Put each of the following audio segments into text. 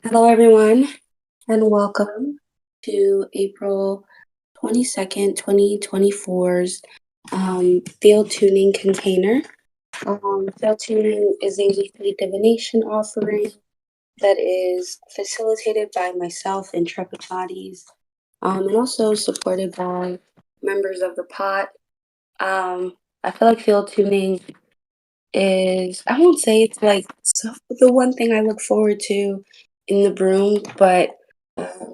Hello, everyone, and welcome to April 22nd, 2024's field tuning container. Field tuning is a weekly divination offering that is facilitated by myself, Intrepid Bodies, and also supported by members of the pot. I feel like field tuning is, I won't say it's like the one thing I look forward to in the broom, but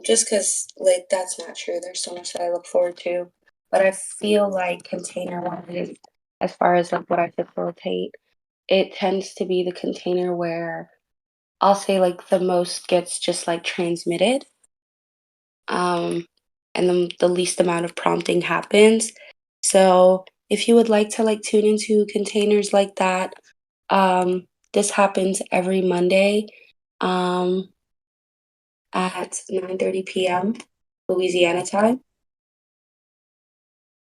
just because like that's not true. There's so much that I look forward to, but I feel like container wise, as far as like what I facilitate, it tends to be the container where I'll say like the most gets just like transmitted, um, and the least amount of prompting happens. So if you would like to like tune into containers like that, this happens every Monday, um, at 9:30 p.m. Louisiana time,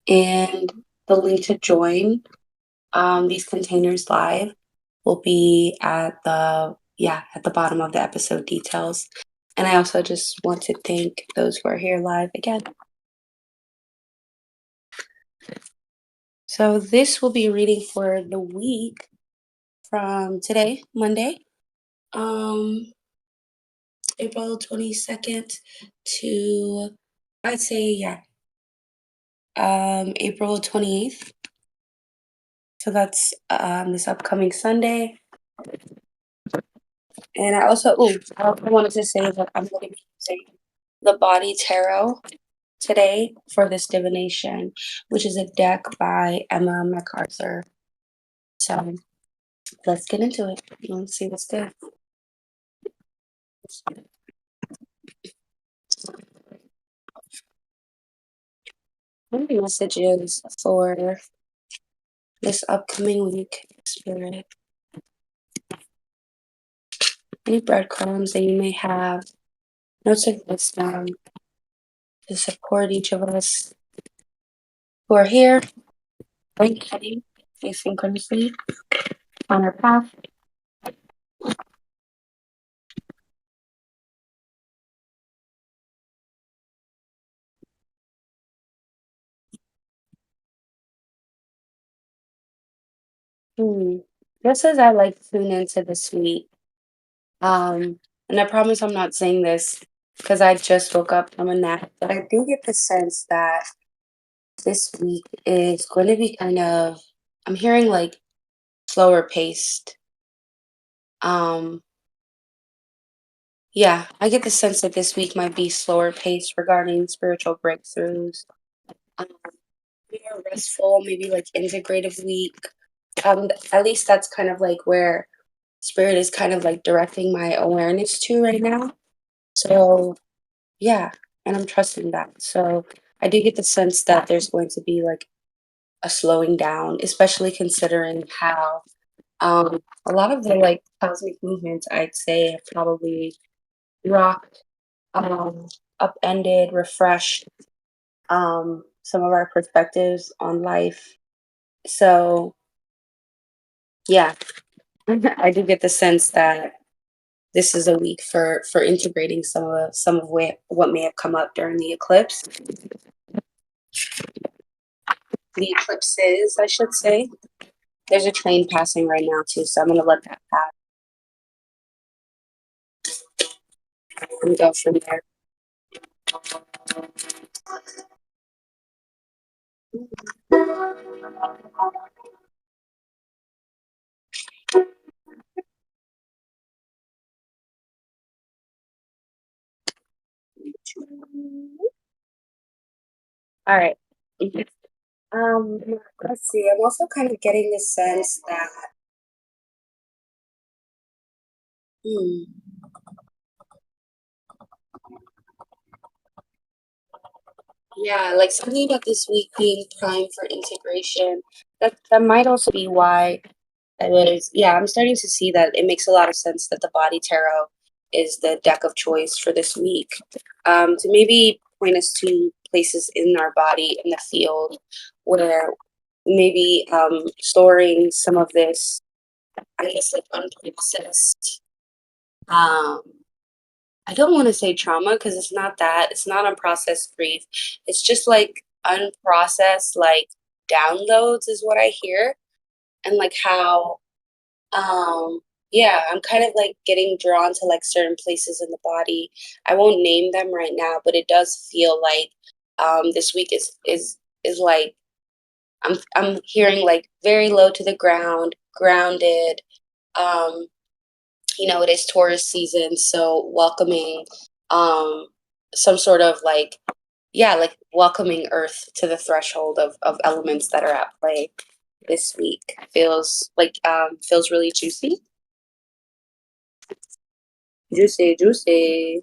and the link to join these containers live will be at the bottom of the episode details. And I also just want to thank those who are here live again. So this will be reading for the week from today, Monday, um, April 22nd to, I'd say, April 28th. So that's this upcoming Sunday. And I also wanted to say that I'm going to be using the Body Tarot today for this divination, which is a deck by mcarthur. So let's get into it. Let's see what's good. What are the messages for this upcoming week, Spirit? Any breadcrumbs that you may have, notes of wisdom to support each of us who are here, right heading, asynchronously on our path. Hmm. Just as I like tune into this week, and I promise I'm not saying this because I just woke up from a nap, but I do get the sense that this week is going to be kind of, I'm hearing like slower paced. Um, yeah, I get the sense that this week might be slower paced regarding spiritual breakthroughs. Um, More restful, maybe like integrative week. At least that's kind of like where spirit is kind of like directing my awareness to right now. So yeah, and I'm trusting that. So I do get the sense that there's going to be like a slowing down, especially considering how a lot of the like cosmic movements I'd say have probably rocked, um, upended, refreshed some of our perspectives on life. So yeah, I do get the sense that this is a week for integrating some of what may have come up during the eclipses, I should say. There's a train passing right now too, so I'm gonna let that pass and go from there. All right. Um, let's see. I'm also kind of getting the sense that, hmm, yeah, like something about this week being prime for integration. That might also be why I'm starting to see that it makes a lot of sense that the body tarot is the deck of choice for this week. To maybe point us to places in our body in the field where maybe storing some of this, I guess, like unprocessed, um, I don't want to say trauma because it's not that. It's not unprocessed grief. It's just like unprocessed like downloads is what I hear, and like how yeah, I'm kind of like getting drawn to like certain places in the body. I won't name them right now, but it does feel like this week is like I'm hearing like very low to the ground, grounded. Um, it is Taurus season, so welcoming um some sort of like yeah, like welcoming earth to the threshold of elements that are at play this week. Feels really juicy. Juicy, juicy.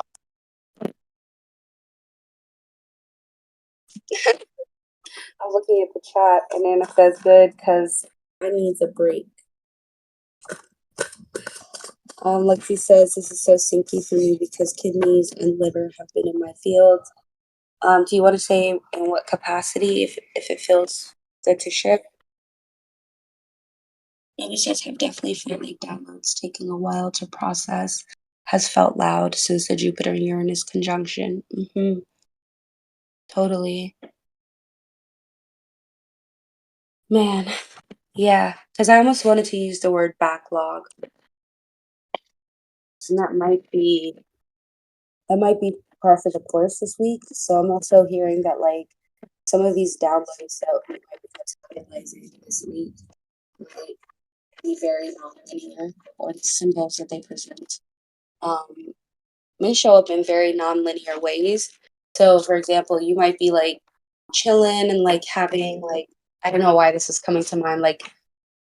I'm looking at the chat and Anna says good because I needs a break. Like she says, this is so sinky for me because kidneys and liver have been in my field. Do you want to say in what capacity if it feels good to share? Maybe says I've definitely felt like downloads taking a while to process. Has felt loud since the Jupiter Uranus conjunction. Totally. Man, yeah. Because I almost wanted to use the word backlog. And that might be par for the course this week. So I'm also hearing that like some of these downloads that we might be realizing this week might be very non-linear, or the symbols that they present um, may show up in very non-linear ways. So, for example, you might be like chilling and like having like I don't know why this is coming to mind, like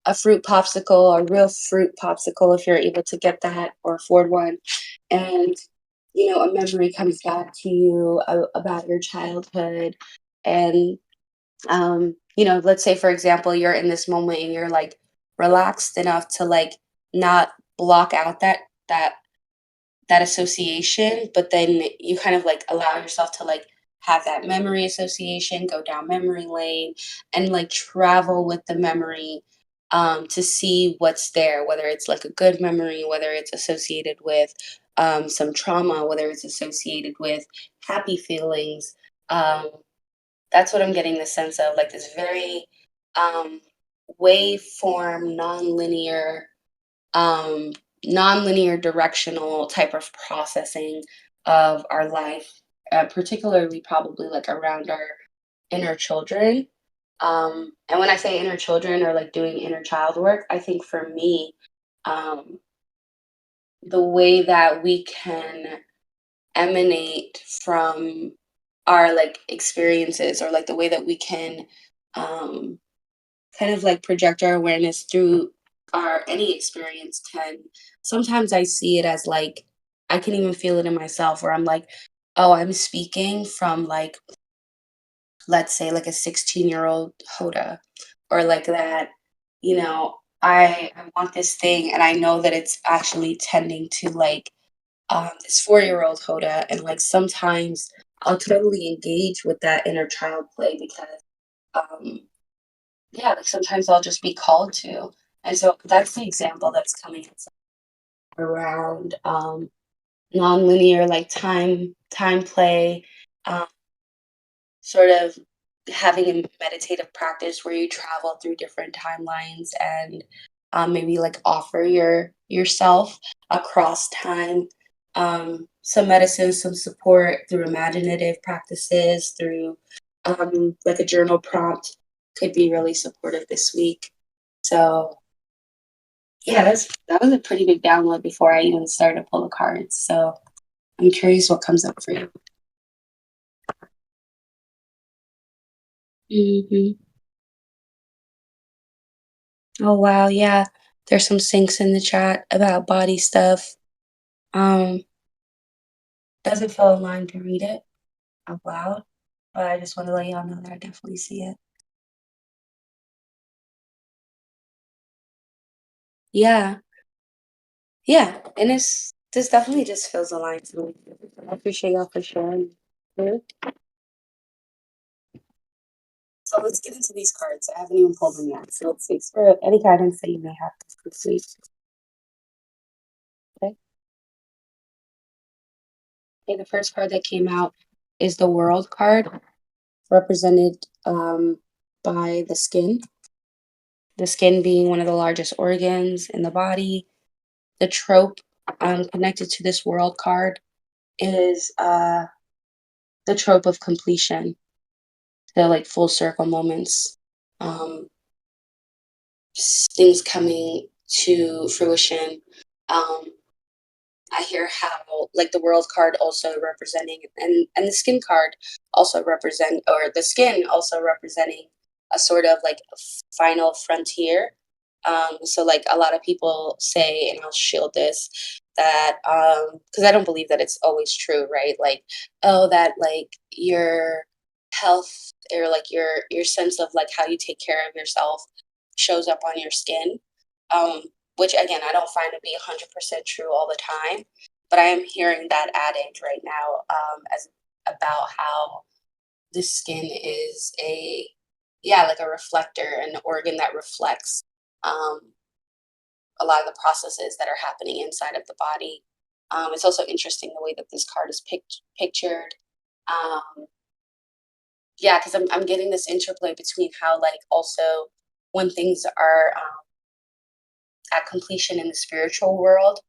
a fruit popsicle, a real fruit popsicle, if you're able to get that or afford one, and a memory comes back to you about your childhood, and let's say for example you're in this moment and you're like relaxed enough to like not block out that association, but then you kind of like allow yourself to like have that memory association, go down memory lane, and like travel with the memory to see what's there, whether it's like a good memory, whether it's associated with some trauma, whether it's associated with happy feelings. Um, that's what I'm getting the sense of, like this very um, waveform, um, nonlinear directional type of processing of our life, particularly probably like around our inner children. And when I say inner children or like doing inner child work, I think for me, um, the way that we can emanate from our like experiences, or like the way that we can um, kind of like project our awareness through our any experience can sometimes I see it as like I can even feel it in myself where I'm like, oh, I'm speaking from like let's say like a 16-year-old Hoda, or like that, I want this thing and I know that it's actually tending to like this 4-year-old Hoda, and like sometimes I'll totally engage with that inner child play because um yeah, like sometimes I'll just be called to. And so that's the example that's coming around nonlinear like time play, um, sort of having a meditative practice where you travel through different timelines and maybe like offer yourself across time some medicine, some support through imaginative practices, through like a journal prompt could be really supportive this week. So yeah, that was a pretty big download before I even started to pull the cards. So I'm curious what comes up for you. hmm Oh wow, yeah. There's some syncs in the chat about body stuff. Um, doesn't feel aligned to read it out loud, but I just want to let y'all know that I definitely see it. Yeah, yeah, and this definitely just feels aligned to me. I appreciate y'all for sharing. Mhm. So let's get into these cards. I haven't even pulled them yet. So let's see. For any guidance that you may have this week. Okay. Okay, the first card that came out is the World card, represented by the skin. The skin being one of the largest organs in the body. The trope connected to this World card is the trope of completion, the like full circle moments, um, things coming to fruition. Um, I hear how like the world card also representing and the skin card also represent or the skin also representing a sort of like final frontier. So like a lot of people say, and I'll shield this, that because I don't believe that it's always true, right? Like, oh, that like your health or like your sense of like how you take care of yourself shows up on your skin. Um, which again, I don't find to be 100% true all the time, but I am hearing that adage right now as about how the skin is a yeah like a reflector, an organ that reflects um, a lot of the processes that are happening inside of the body. It's also interesting the way that this card is pictured. Um, yeah, because I'm getting this interplay between how like also when things are at completion in the spiritual world,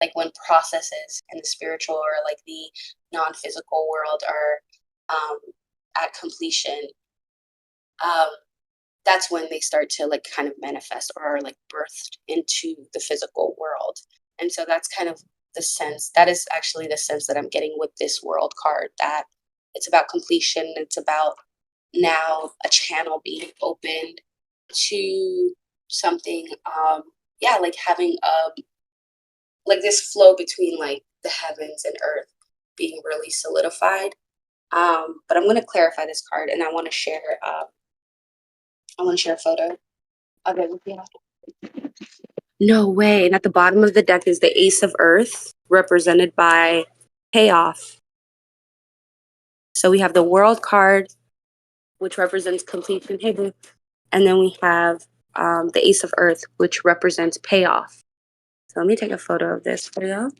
like when processes in the spiritual or like the non-physical world are um, at completion, um, that's when they start to like kind of manifest or are like birthed into the physical world. And so that's kind of the sense that is actually the sense that I'm getting with this world card, that it's about completion. It's about now a channel being opened to something yeah like having like this flow between like the heavens and earth being really solidified. But I'm going to clarify this card, and I want to share a photo of it with you. No way. And at the bottom of the deck is the Ace of Earth, represented by payoff. So we have the World card, which represents completion. Hey, boo. And then we have the Ace of Earth, which represents payoff. So let me take a photo of this for you.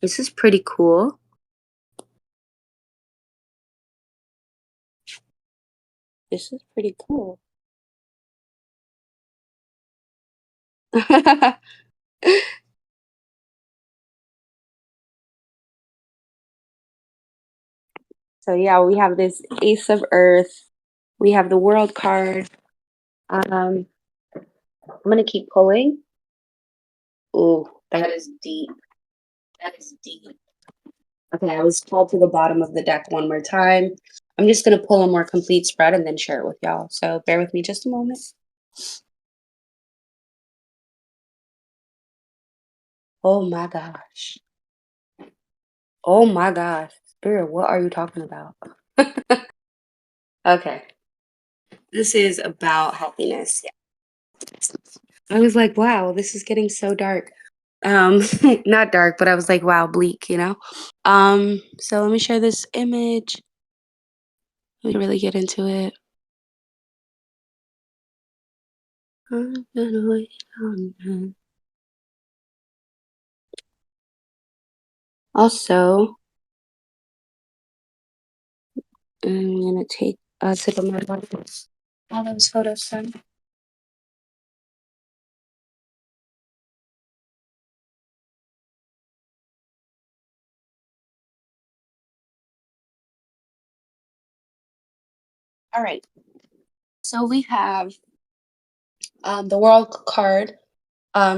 This is pretty cool. This is pretty cool. So yeah, we have this Ace of Earth. We have the World card. I'm gonna keep pulling. Ooh, that is deep. That is deep. Okay, I was pulled to the bottom of the deck one more time. I'm just gonna pull a more complete spread and then share it with y'all. So bear with me just a moment. Oh my gosh. Oh my gosh. Spirit, what are you talking about? Okay. This is about happiness. I was like, wow, this is getting so dark. Not dark, but I was like, wow, bleak, you know? So let me share this image. Let me really get into it. I'm gonna wait on her. Also, I'm gonna take a sip of my water. All those photos, son. All right. So we have the world card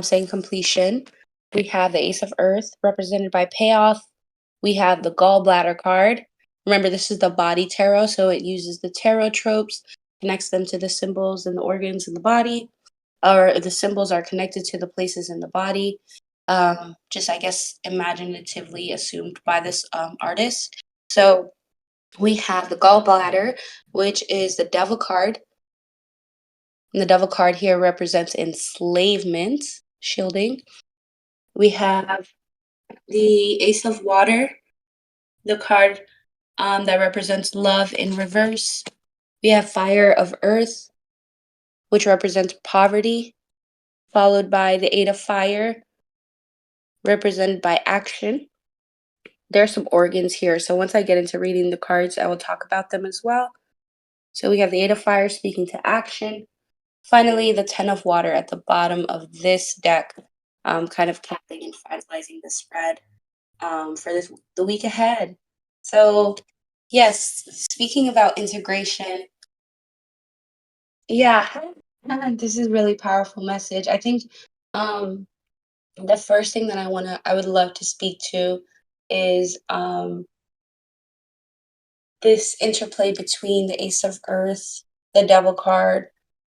saying completion. We have the Ace of Earth represented by payoff. We have the gallbladder card. Remember, this is the body tarot, so it uses the tarot tropes, connects them to the symbols and the organs in the body, or the symbols are connected to the places in the body. Just, I guess, imaginatively assumed by this artist. So we have the gallbladder, which is the devil card. And the devil card here represents enslavement, shielding. We have the Ace of Water, the card that represents love in reverse. We have Fire of Earth, which represents poverty, followed by the Eight of Fire, represented by action. There are some organs here. So once I get into reading the cards, I will talk about them as well. So we have the Eight of Fire speaking to action. Finally, the Ten of Water at the bottom of this deck, kind of capping and finalizing the spread for the week ahead. So, yes, speaking about integration, yeah, this is really powerful message. I think um, the first thing that I would love to speak to is this interplay between the Ace of Earth, the Devil card,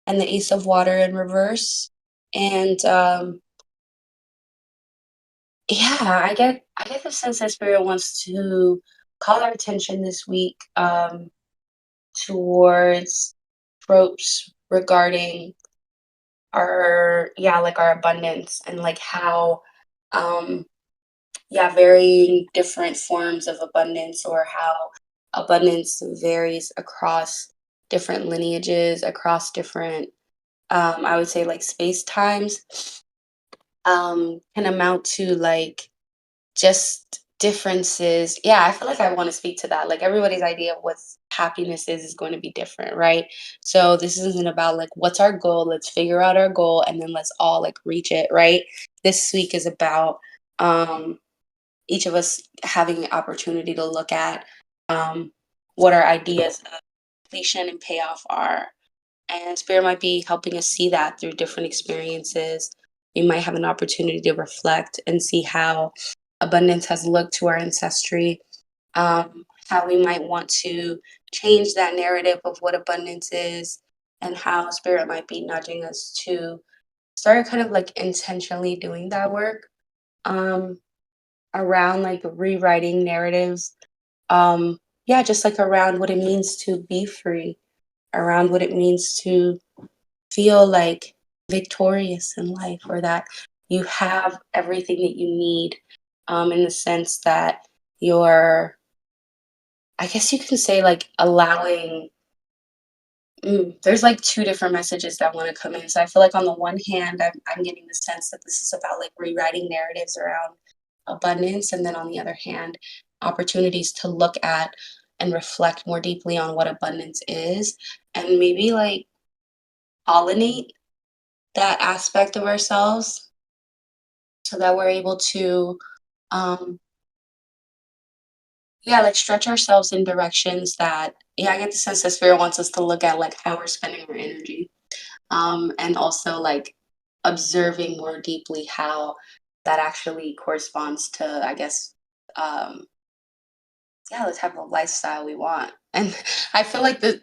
and the Ace of Water in reverse. And yeah, I get the sense that Spirit wants to call our attention this week towards tropes regarding our like our abundance and like how um varying different forms of abundance or how abundance varies across different lineages, across different I would say like space times can amount to like just differences. Yeah, I feel like I want to speak to that. Like everybody's idea of what happiness is going to be different, right? So this isn't about like what's our goal, let's figure out our goal and then let's all like reach it, right? This week is about um each of us having the opportunity to look at what our ideas of completion and payoff are. And Spirit might be helping us see that through different experiences. We might have an opportunity to reflect and see how abundance has looked to our ancestry, how we might want to change that narrative of what abundance is, and how Spirit might be nudging us to start kind of like intentionally doing that work um, around like rewriting narratives. Yeah, just like around what it means to be free, around what it means to feel like victorious in life or that you have everything that you need in the sense that you're, I guess you can say, like allowing. There's like two different messages that want to come in. So I feel like on the one hand, I'm getting the sense that this is about like rewriting narratives around abundance. And then on the other hand, opportunities to look at and reflect more deeply on what abundance is and maybe like pollinate that aspect of ourselves so that we're able to um like stretch ourselves in directions that I get the sense that spirit wants us to look at like how we're spending our energy and also like observing more deeply how that actually corresponds to I guess um the type of lifestyle we want. And I feel like the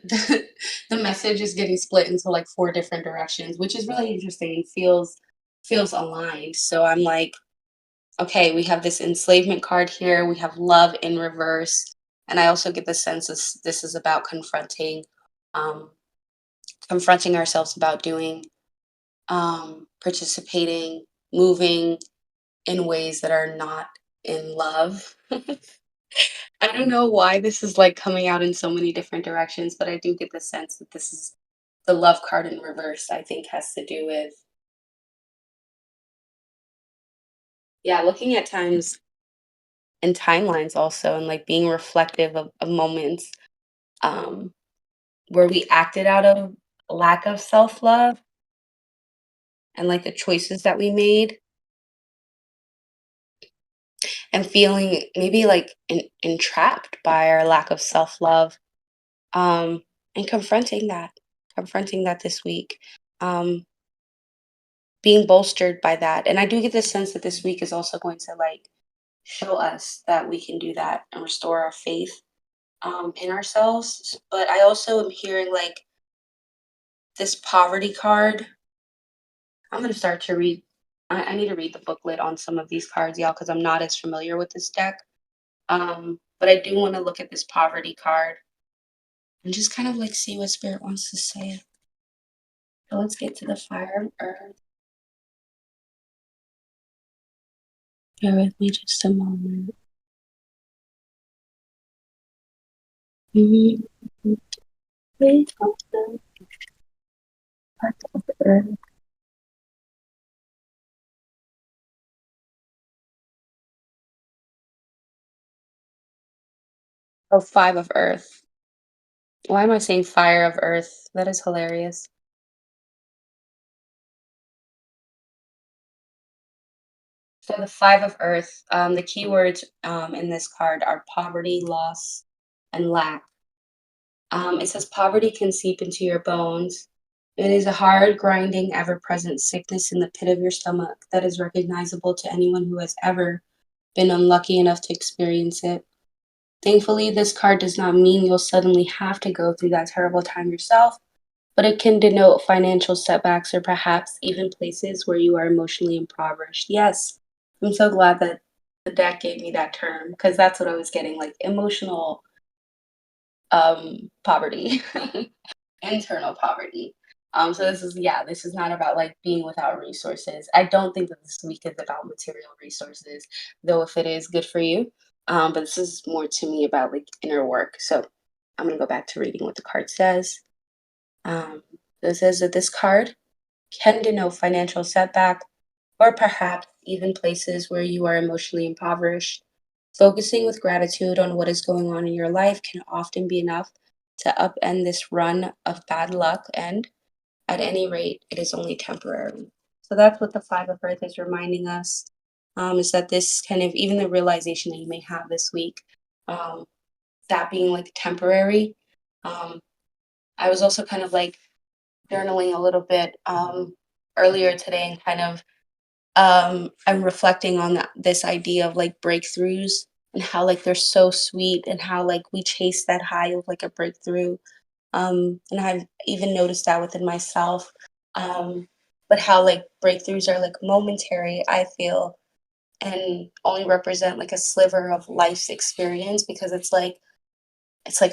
message is getting split into like four different directions, which is really interesting and feels aligned. So I'm like, okay, we have this enslavement card here, we have love in reverse, and I also get the sense this is about um, confronting ourselves about doing, participating, moving in ways that are not in love. I don't know why this is like coming out in so many different directions, but I do get the sense that this is the love card in reverse. I think has to do with looking at times and timelines also, and like being reflective of moments um, where we acted out of lack of self love and like the choices that we made, and feeling maybe like entrapped by our lack of self love, and confronting that this week. Um, Being bolstered by that. And I do get the sense that this week is also going to like show us that we can do that and restore our faith in ourselves. But I also am hearing like this poverty card. I'm going to start to read. I need to read the booklet on some of these cards, y'all, because I'm not as familiar with this deck. But I do want to look at this poverty card and just kind of like see what spirit wants to say. So let's get to the fire of earth. Bear with me just a moment. Mm-hmm. Wait, part of the earth. Oh, 5 of Earth. Why am I saying Fire of Earth? That is hilarious. So the 5 of Earth, the keywords in this card are poverty, loss, and lack. It says poverty can seep into your bones. It is a hard, grinding, ever present sickness in the pit of your stomach that is recognizable to anyone who has ever been unlucky enough to experience it. Thankfully, this card does not mean you'll suddenly have to go through that terrible time yourself, but it can denote financial setbacks or perhaps even places where you are emotionally impoverished. Yes, I'm so glad that the deck gave me that term because that's what I was getting, like emotional poverty, internal poverty. So this is, yeah, this is not about like being without resources. I don't think that this week is about material resources, though if it is good for you. But this is more to me about like inner work. So I'm gonna go back to reading what the card says. Um, it says that this card can denote financial setback or perhaps even places where you are emotionally impoverished. Focusing with gratitude on what is going on in your life can often be enough to upend this run of bad luck, and at any rate, it is only temporary. So that's what the Five of Earth is reminding us, is that this kind of, even the realization that you may have this week, um, that being like temporary. Um, I was also kind of like journaling a little bit earlier today and kind of I'm reflecting on this idea of like breakthroughs and how like they're so sweet and how like we chase that high of like a breakthrough. And I've even noticed that within myself. Um, but how like breakthroughs are like momentary, I feel, and only represent like a sliver of life's experience because it's like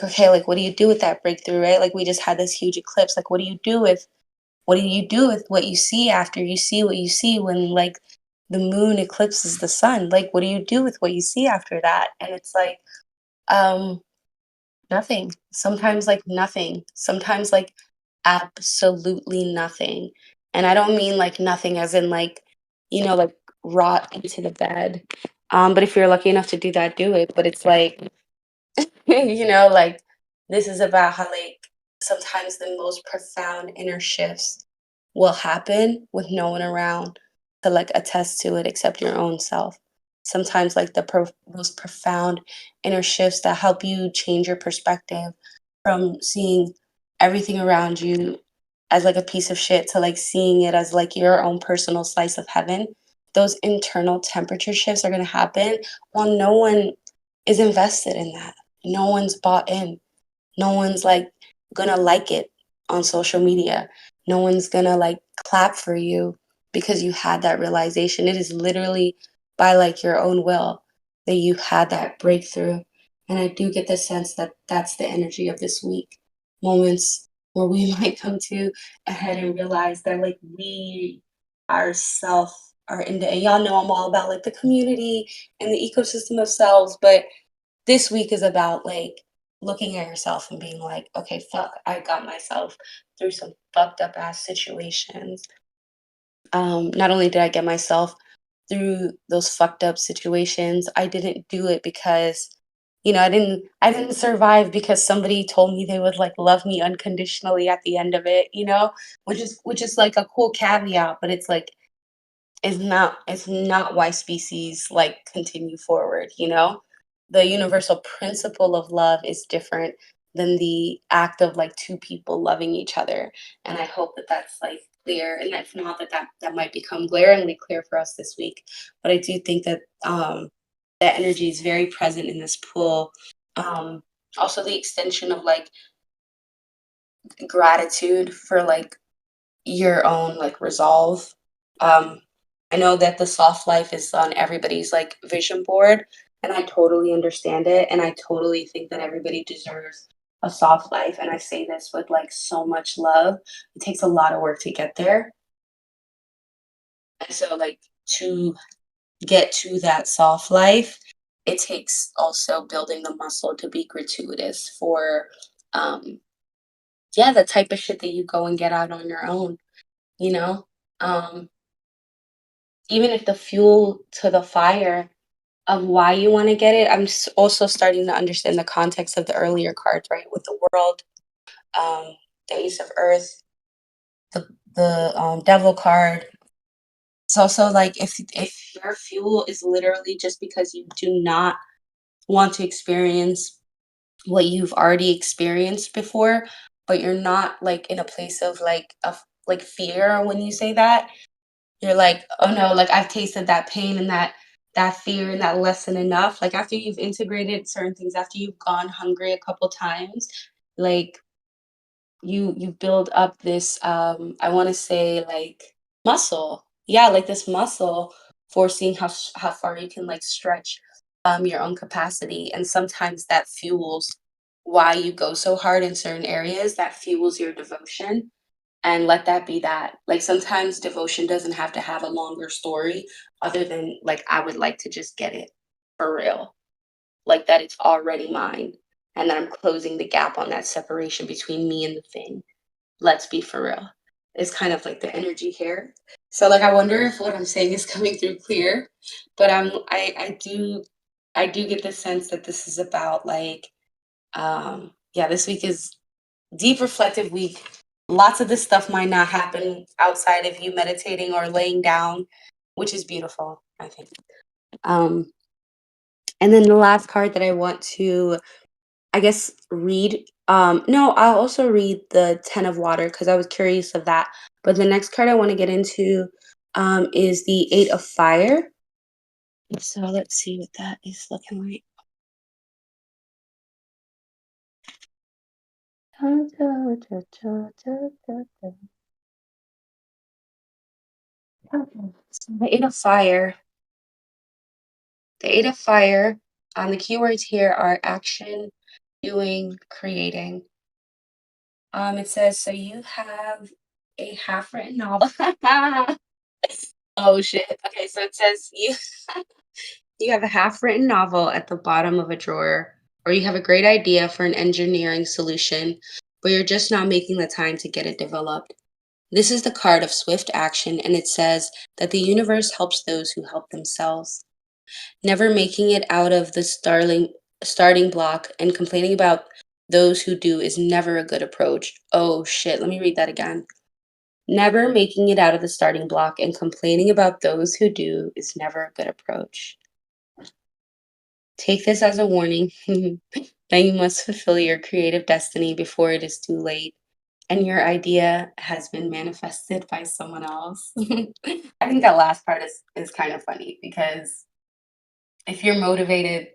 okay, like what do you do with that breakthrough, right? Like we just had this huge eclipse. Like what do you do with what you see after you see what you see when like the moon eclipses the sun? Like what do you do with what you see after that? And it's like um nothing. Sometimes like nothing. Sometimes like absolutely nothing. And I don't mean like nothing as in like, like rot into the bed. But if you're lucky enough to do that, do it. But it's like like this is about how like sometimes the most profound inner shifts will happen with no one around to like attest to it except your own self. Sometimes like the most profound inner shifts that help you change your perspective from seeing everything around you as like a piece of shit to like seeing it as like your own personal slice of heaven. Those internal temperature shifts are going to happen while no one is invested in that. No one's bought in. No one's like gonna like it on social media. No one's gonna like clap for you because you had that realization. It is literally by like your own will that you had that breakthrough. And I do get the sense that that's the energy of this week. Moments where we might come to ahead and realize that like we ourself are in the, and y'all know I'm all about like the community and the ecosystem of selves, but this week is about like looking at yourself and being like, okay, fuck, I got myself through some fucked up ass situations. Not only did I get myself through those fucked up situations, I didn't do it because I didn't survive because somebody told me they would like love me unconditionally at the end of it, which is like a cool caveat, but it's not why species like continue forward, the universal principle of love is different than the act of like two people loving each other, and I hope that that's like clear, and if not, that might become glaringly clear for us this week. But I do think that that energy is very present in this pool. um Also the extension of like gratitude for like your own like resolve. Um, I know that the soft life is on everybody's like vision board, and I totally understand it. And I totally think that everybody deserves a soft life. And I say this with like so much love. It takes a lot of work to get there. And so, like, to get to that soft life, it takes also building the muscle to be gratuitous for, yeah, the type of shit that you go and get out on your own, you know? Um, Even if the fuel to the fire of why you want to get it. Also starting to understand the context of the earlier cards, right? With the world, um, the Ace of Earth, the Devil card. It's also like if your fuel is literally just because you do not want to experience what you've already experienced before, but you're not like in a place of like fear when you say that. You're like, "Oh, no, like, I've tasted that pain and that fear and that lesson enough." Like, after you've integrated certain things, after you've gone hungry a couple times, like, you build up this, I wanna say, like, muscle. Yeah, like, this muscle for seeing how far you can, like, stretch, your own capacity, and sometimes that fuels why you go so hard in certain areas, that fuels your devotion and let that be that. Like sometimes devotion doesn't have to have a longer story other than like I would like to just get it for real. Like that it's already mine and that I'm closing the gap on that separation between me and the thing. Let's be for real. It's kind of like the energy here. So like I wonder if what I'm saying is coming through clear, but I do get the sense that this is about like yeah, this week is deep reflective week. Lots of this stuff might not happen outside of you meditating or laying down, which is beautiful, I think. Um, and then the last card that I want to, I guess, read. No, I'll also read the Ten of Water because I was curious of that. But the next card I want to get into is the Eight of Fire. So let's see what that is looking like. So the Eight of Fire. The Eight of Fire, the keywords here are action, doing, creating. It says, so you have a half-written novel. Oh shit. Okay, so it says you you have a half-written novel at the bottom of a drawer, or you have a great idea for an engineering solution, but you're just not making the time to get it developed. This is the card of swift action, and it says that the universe helps those who help themselves. Never making it out of the starting block and complaining about those who do is never a good approach. Oh shit, let me read that again. Never making it out of the starting block and complaining about those who do is never a good approach. Take this as a warning that you must fulfill your creative destiny before it is too late and your idea has been manifested by someone else. I think that last part is kind of funny because if you're motivated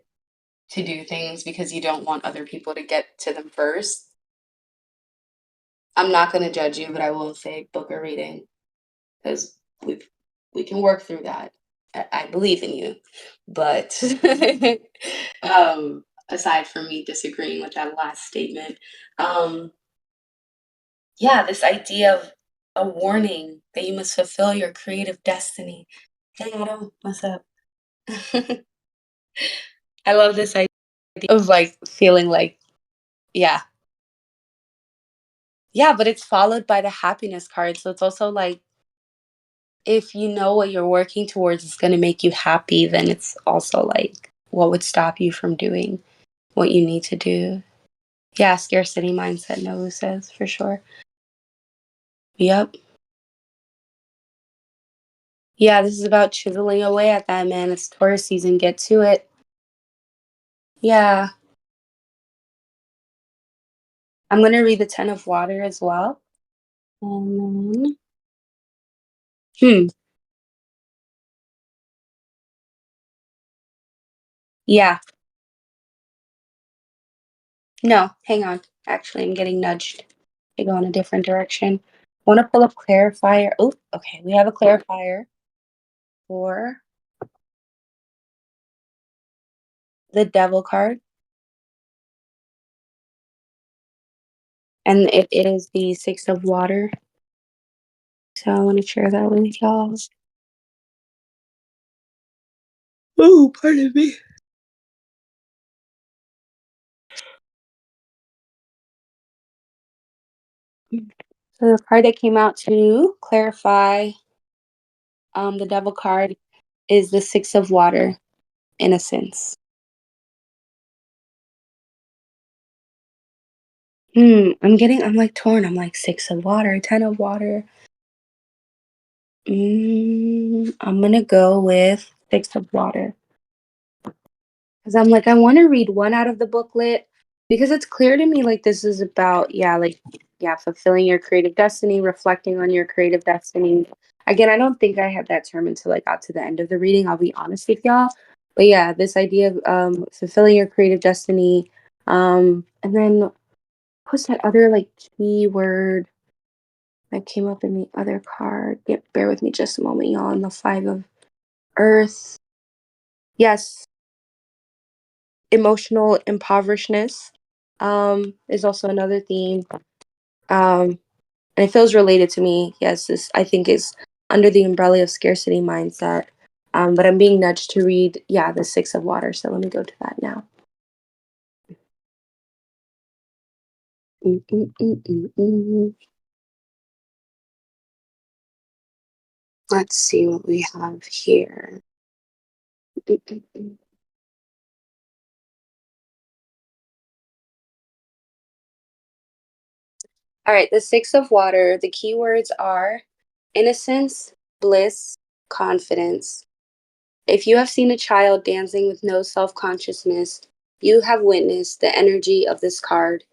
to do things because you don't want other people to get to them first, I'm not going to judge you, but I will say book a reading because we can work through that. I believe in you, but aside from me disagreeing with that last statement, um, yeah, this idea of a warning that you must fulfill your creative destiny. Hey, Adam, what's up? I love this idea of like feeling like, yeah, yeah, but it's followed by the happiness card. So it's also like if you know what you're working towards is going to make you happy, then it's also like what would stop you from doing what you need to do? Yeah, scarcity mindset, Noah says for sure. Yep. Yeah, this is about chiseling away at that, man. It's Taurus season. Get to it. Yeah. I'm going to read the Ten of Water as well. And then, hmm. Yeah. No, hang on. Actually, I'm getting nudged to go in a different direction. Want to pull up clarifier? Oh, okay. We have a clarifier for the Devil card, and it is the Six of Water. So I want to share that with y'all. Oh, pardon me. So the card that came out to clarify the Devil card is the Six of Water. innocence. I'm like torn. I'm like 6 of water, 10 of water. I'm gonna go with 6 of water. Because I'm like, I want to read one out of the booklet because it's clear to me like this is about, yeah, like, yeah, fulfilling your creative destiny, reflecting on your creative destiny. Again, I don't think I had that term until I got to the end of the reading. I'll be honest with y'all. But yeah, this idea of fulfilling your creative destiny. And then what's that other like key word that came up in the other card? Yeah, bear with me just a moment, y'all. On the 5 of Earth. Yes, emotional impoverishedness is also another theme. Um, and it feels related to me. Yes, this I think is under the umbrella of scarcity mindset. But I'm being nudged to read, yeah, the 6 of water. So let me go to that now. Mm, mm, mm, mm, mm. Let's see what we have here. Mm, mm, mm. All right, the 6 of water. The keywords are innocence, bliss, confidence. If you have seen a child dancing with no self consciousness, you have witnessed the energy of this card.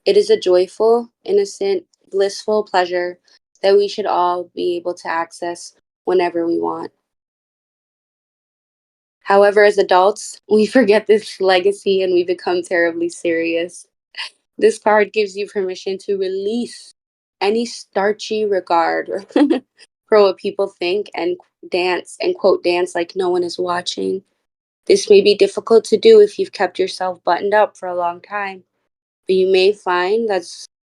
It is a joyful, innocent, blissful pleasure that we should all be able to access whenever we want. However, as adults, we forget this legacy and we become terribly serious. This card gives you permission to release any starchy regard for what people think and dance and quote dance like no one is watching. This may be difficult to do if you've kept yourself buttoned up for a long time, but you may find that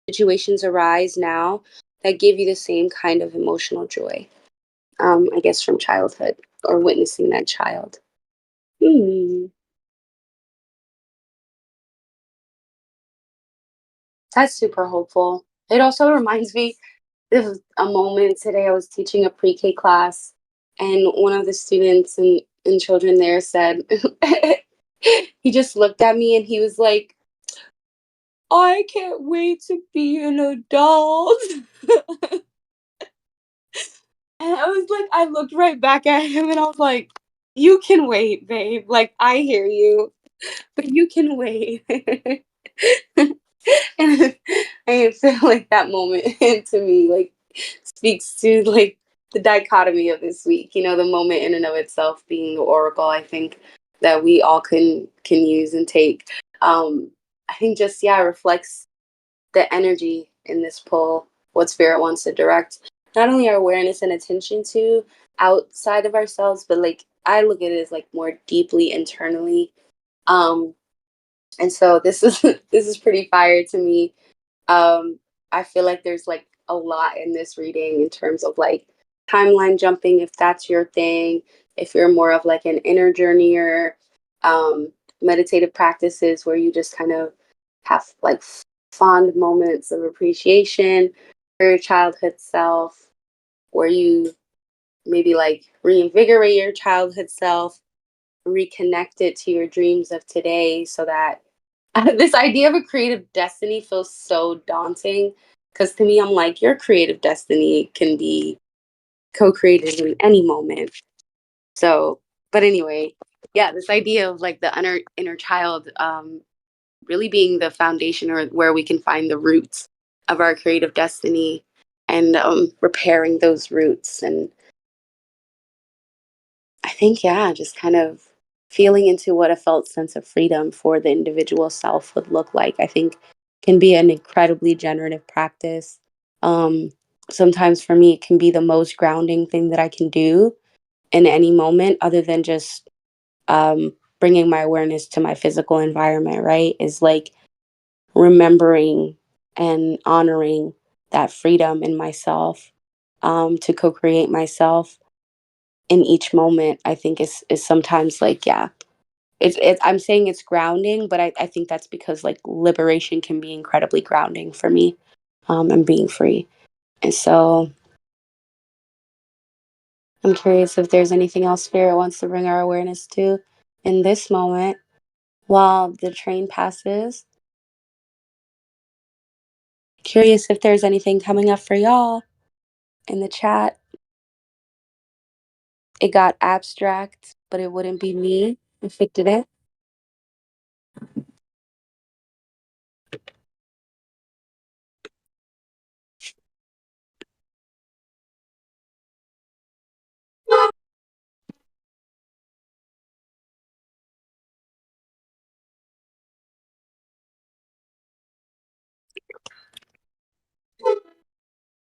situations arise now that give you the same kind of emotional joy, I guess, from childhood or witnessing that child. Hmm, that's super hopeful. It also reminds me of a moment today. I was teaching a pre K class, and one of the students and children there said, he just looked at me and he was like, I can't wait to be an adult. And I was like, I looked right back at him and I was like, you can wait, babe. Like, I hear you, but you can wait. And I feel like that moment to me, like, speaks to like the dichotomy of this week, the moment in and of itself being the oracle, I think that we all can use and take. I think just yeah, reflects the energy in this pull, what spirit wants to direct not only our awareness and attention to outside of ourselves, but like I look at it as like more deeply internally. Um, and so this is this is pretty fire to me. I feel like there's like a lot in this reading in terms of like timeline jumping, if that's your thing, if you're more of like an inner journeyer, um, meditative practices where you just kind of have like fond moments of appreciation for your childhood self, where you maybe like reinvigorate your childhood self, reconnect it to your dreams of today so that this idea of a creative destiny feels so daunting because to me, I'm like, your creative destiny can be co created in any moment. So, but anyway, yeah, this idea of like the inner child really being the foundation or where we can find the roots of our creative destiny and repairing those roots. And I think, yeah, just kind of feeling into what a felt sense of freedom for the individual self would look like, I think can be an incredibly generative practice. Um, Sometimes for me, it can be the most grounding thing that I can do in any moment, other than just bringing my awareness to my physical environment, right? Is like remembering and honoring that freedom in myself to co create myself in each moment. I think is sometimes like, yeah, I'm saying it's grounding, but I think that's because like liberation can be incredibly grounding for me, and being free. And so I'm curious if there's anything else Spirit wants to bring our awareness to in this moment while the train passes. Curious if there's anything coming up for y'all in the chat. It got abstract, but it wouldn't be me if it didn't.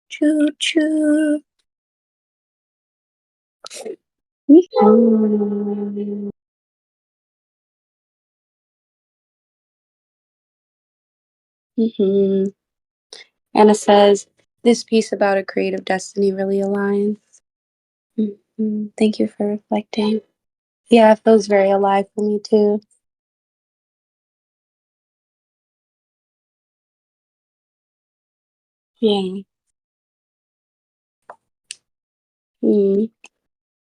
Choo choo. Mhm. Mhm. Anna says, this piece about a creative destiny really aligns. Thank you for reflecting. Yeah, it feels very alive for me too. Yeah. Mm.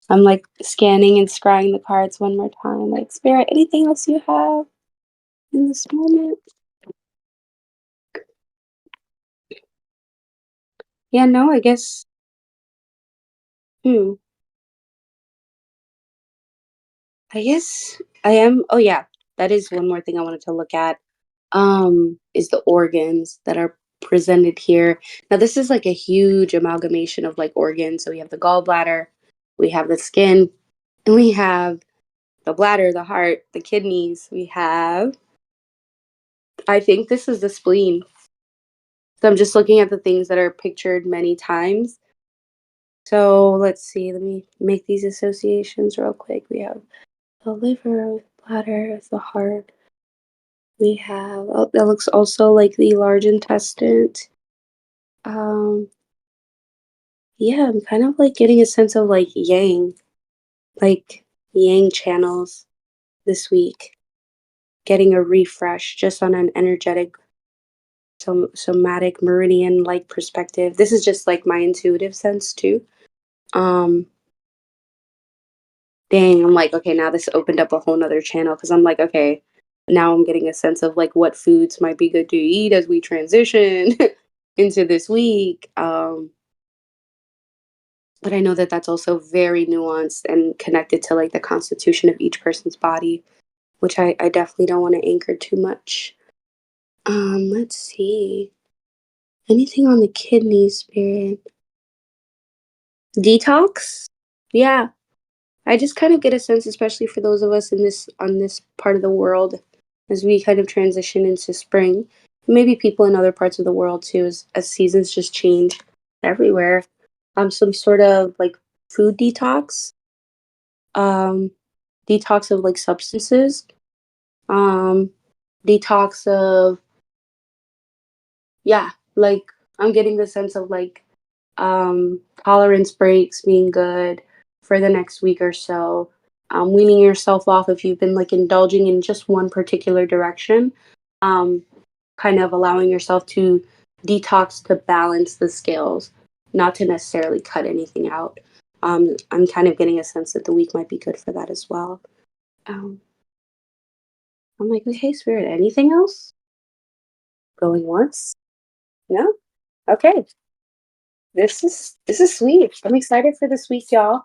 I'm like scanning and scrying the cards one more time. Like, Spirit, anything else you have in this moment? Yeah, no, I guess. Hmm. I guess I am. Oh, yeah. That is one more thing I wanted to look at. Is the organs that are presented here. Now, this is like a huge amalgamation of like organs. So we have the gallbladder, we have the skin, and we have the bladder, the heart, the kidneys. We have, I think this is the spleen. So I'm just looking at the things that are pictured many times. So let's see, let me make these associations real quick. We have the liver, bladder, the heart. We have, oh, that looks also like the large intestine. Um, yeah, I'm kind of like getting a sense of like yang channels this week, getting a refresh just on an energetic, somatic, meridian like perspective. This is just like my intuitive sense too. Um, Dang, I'm like, okay, now this opened up a whole nother channel because I'm like, okay, now I'm getting a sense of like what foods might be good to eat as we transition into this week. But I know that that's also very nuanced and connected to like the constitution of each person's body, which I definitely don't want to anchor too much. Let's see. Anything on the kidney spirit? Detox? Yeah. I just kind of get a sense, especially for those of us in this on this part of the world, as we kind of transition into spring. Maybe people in other parts of the world too, as seasons just change everywhere. Some sort of like food detox, um, detox of like substances, um, detox of yeah, like I'm getting the sense of like tolerance breaks being good for the next week or so. Weaning yourself off if you've been like indulging in just one particular direction. Um, Kind of allowing yourself to detox to balance the scales, not to necessarily cut anything out. I'm kind of getting a sense that the week might be good for that as well. Um, I'm like, okay, Spirit, anything else? Going once? No? Okay. This is sweet. I'm excited for this week, y'all.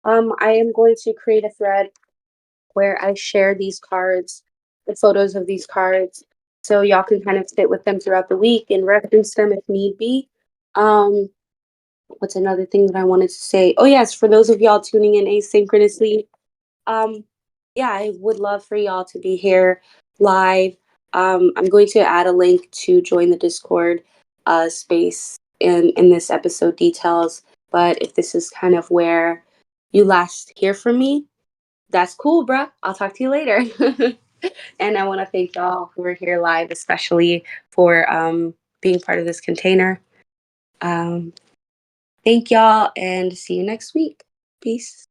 I am going to create a thread where I share these cards, the photos of these cards, so y'all can kind of sit with them throughout the week and reference them if need be. Um, what's another thing that I wanted to say? Oh yes, for those of y'all tuning in asynchronously, um, yeah, I would love for y'all to be here live. I'm going to add a link to join the Discord space in this episode details. But if this is kind of where you last hear from me, that's cool, bruh. I'll talk to you later. And I want to thank y'all who are here live, especially for being part of this container. Um, Thank y'all and see you next week. Peace.